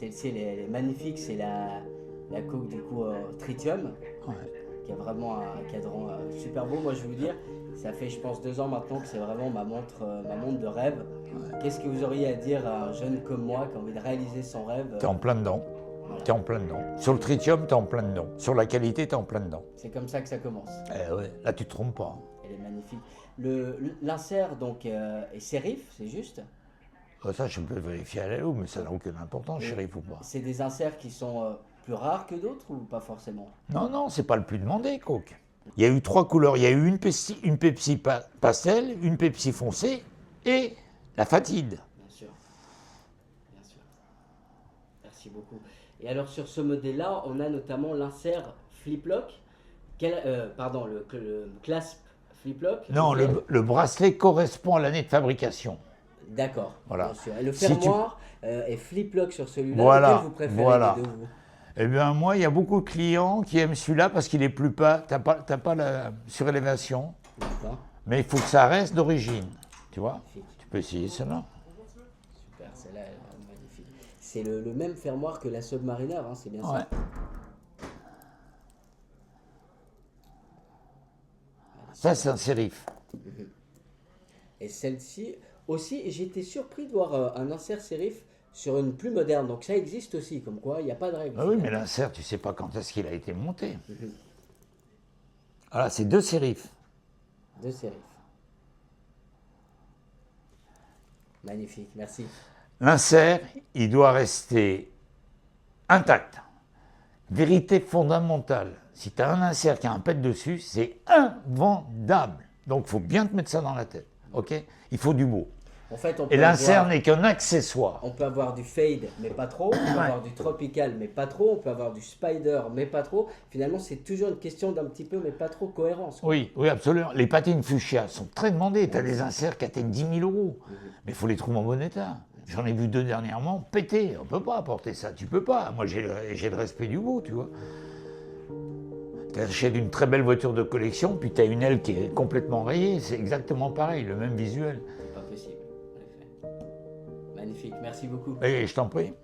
Celle-ci, elle est magnifique, c'est la coque du coup tritium, Ouais. qui a vraiment un cadran super beau. Moi, je vais vous dire, ça fait, je pense, 2 ans maintenant que c'est vraiment ma montre de rêve. Qu'est-ce que vous auriez à dire à un jeune comme moi qui a envie de réaliser son rêve? T'es en plein dedans. Voilà. T'es en plein dedans. Sur le tritium, t'es en plein dedans. Sur la qualité, t'es en plein dedans. C'est comme ça que ça commence. Ouais. Là, tu te trompes pas. Elle est magnifique. L'insert donc est sérif, c'est juste. Ça, je peux vérifier à la loupe, mais ça n'a aucune importance, shérif ou pas. C'est des inserts qui sont plus rares que d'autres ou pas forcément? Non, c'est pas le plus demandé, Coke. Il y a eu 3 couleurs. Il y a eu une Pepsi pastel, une Pepsi foncée et la Fatide. Bien sûr. Bien sûr. Merci beaucoup. Et alors sur ce modèle-là, on a notamment l'insert flip-lock. Pardon, le clasp flip-lock. Non, le bracelet correspond à l'année de fabrication. D'accord. Voilà. Bien sûr. Et le Si fermoir est flip-lock sur celui-là. Voilà, Lequel vous préférez voilà. des deux, vous? Eh bien, moi, il y a beaucoup de clients qui aiment celui-là parce qu'il est plus pas, t'as pas la surélévation, D'accord. mais il faut que ça reste d'origine, tu vois. Magnifique. Tu peux essayer celle-là. Super, celle-là elle est magnifique. C'est le même fermoir que la Submariner, hein, c'est bien Ouais. ça? Ça, c'est un sérif. Et celle-ci aussi, j'ai été surpris de voir un insert sérif sur une plus moderne. Donc ça existe aussi, comme quoi il n'y a pas de règle. Ah oui, mais l'insert, tu sais pas quand est-ce qu'il a été monté. Voilà, c'est 2 sérifs. Deux sérifs. Magnifique, merci. L'insert, il doit rester intact. Vérité fondamentale. Si tu as un insert qui a un pet dessus, c'est invendable. Donc, il faut bien te mettre ça dans la tête. Ok? Il faut du beau. En fait, Et l'insert n'est qu'un accessoire. on peut avoir du fade, mais pas trop. On peut avoir du tropical, mais pas trop. On peut avoir du spider, mais pas trop. Finalement, c'est toujours une question d'un petit peu, mais pas trop cohérence, quoi. Oui, absolument. Les patines fuchsia sont très demandées. Tu as des inserts qui atteignent 10 000 €. Mais il faut les trouver en bon état. J'en ai vu 2 dernièrement pétés. On ne peut pas apporter ça. Tu peux pas. Moi, j'ai le respect du beau, tu vois. Tu achètes une très belle voiture de collection, puis tu as une aile qui est complètement rayée. C'est exactement pareil, le même visuel. C'est pas possible, en effet. Magnifique, merci beaucoup. Et je t'en prie.